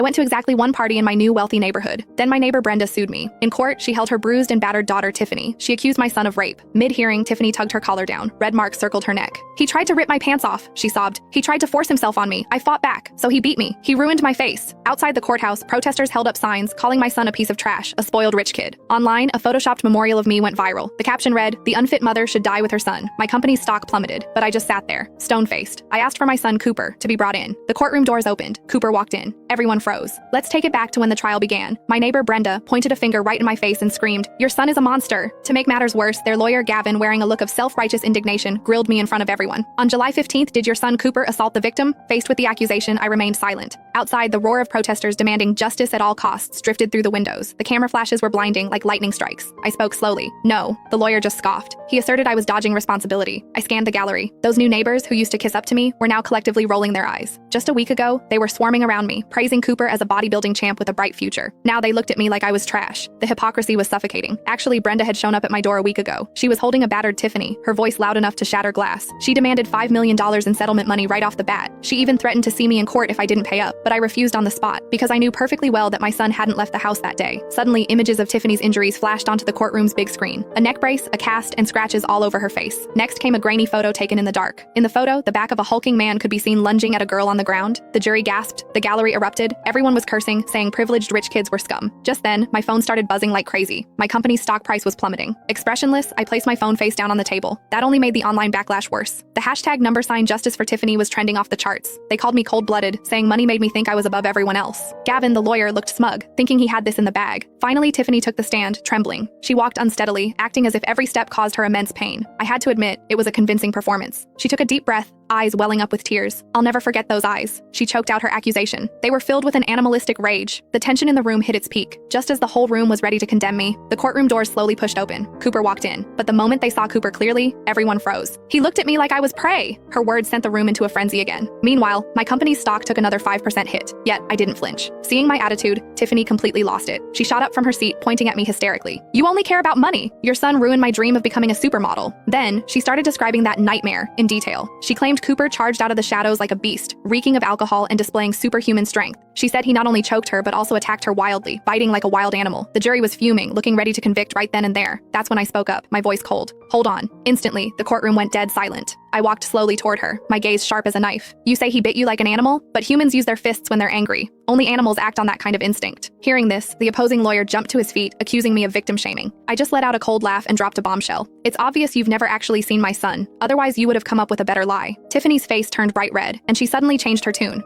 I went to exactly one party in my new wealthy neighborhood. Then my neighbor Brenda sued me. In court, she held her bruised and battered daughter Tiffany. She accused my son of rape. Mid-hearing, Tiffany tugged her collar down. Red marks circled her neck. "He tried to rip my pants off," she sobbed. "He tried to force himself on me. I fought back. So he beat me. He ruined my face." Outside the courthouse, protesters held up signs calling my son a piece of trash, a spoiled rich kid. Online, a photoshopped memorial of me went viral. The caption read, "The unfit mother should die with her son." My company's stock plummeted, but I just sat there, stone-faced. I asked for my son Cooper to be brought in. The courtroom doors opened. Cooper walked in. Everyone froze. Let's take it back to when the trial began. My neighbor Brenda pointed a finger right in my face and screamed, "Your son is a monster." To make matters worse, their lawyer Gavin, wearing a look of self-righteous indignation, grilled me in front of everyone. "On July 15th, did your son Cooper assault the victim?" Faced with the accusation, I remained silent. Outside, the roar of protesters demanding justice at all costs drifted through the windows. The camera flashes were blinding like lightning strikes. I spoke slowly. "No." The lawyer just scoffed. He asserted I was dodging responsibility. I scanned the gallery. Those new neighbors who used to kiss up to me were now collectively rolling their eyes. Just a week ago, they were swarming around me, praising Cooper as a bodybuilding champ with a bright future. Now they looked at me like I was trash. The hypocrisy was suffocating. Actually, Brenda had shown up at my door a week ago. She was holding a battered Tiffany, her voice loud enough to shatter glass. She demanded $5 million in settlement money right off the bat. She even threatened to see me in court if I didn't pay up, but I refused on the spot because I knew perfectly well that my son hadn't left the house that day. Suddenly, images of Tiffany's injuries flashed onto the courtroom's big screen. A neck brace, a cast, and scratches all over her face. Next came a grainy photo taken in the dark. In the photo, the back of a hulking man could be seen lunging at a girl on the ground. The jury gasped. The gallery erupted. Everyone was cursing, saying privileged rich kids were scum. Just then, my phone started buzzing like crazy. My company's stock price was plummeting. Expressionless, I placed my phone face down on the table. That only made the online backlash worse. The hashtag #Justice for Tiffany was trending off the charts. They called me cold-blooded, saying money made me think I was above everyone else. Gavin, the lawyer, looked smug, thinking he had this in the bag. Finally, Tiffany took the stand, trembling. She walked unsteadily, acting as if every step caused her immense pain. I had to admit, it was a convincing performance. She took a deep breath, eyes welling up with tears. I'll never forget those eyes. She choked out her accusation. They were filled with an animalistic rage. The tension in the room hit its peak. Just as the whole room was ready to condemn me, the courtroom doors slowly pushed open. Cooper walked in. But the moment they saw Cooper clearly, everyone froze. "He looked at me like I was prey." Her words sent the room into a frenzy again. Meanwhile, my company's stock took another 5% hit. Yet, I didn't flinch. Seeing my attitude, Tiffany completely lost it. She shot up from her seat, pointing at me hysterically. "You only care about money. Your son ruined my dream of becoming a supermodel." Then, she started describing that nightmare in detail. She claimed Cooper charged out of the shadows like a beast, reeking of alcohol and displaying superhuman strength. She said he not only choked her but also attacked her wildly, biting like a wild animal. The jury was fuming, looking ready to convict right then and there. That's when I spoke up, my voice cold. "Hold on." Instantly, the courtroom went dead silent. I walked slowly toward her, my gaze sharp as a knife. "You say he bit you like an animal? But humans use their fists when they're angry. Only animals act on that kind of instinct." Hearing this, the opposing lawyer jumped to his feet, accusing me of victim shaming. I just let out a cold laugh and dropped a bombshell. "It's obvious you've never actually seen my son. Otherwise, you would have come up with a better lie." Tiffany's face turned bright red, and she suddenly changed her tune.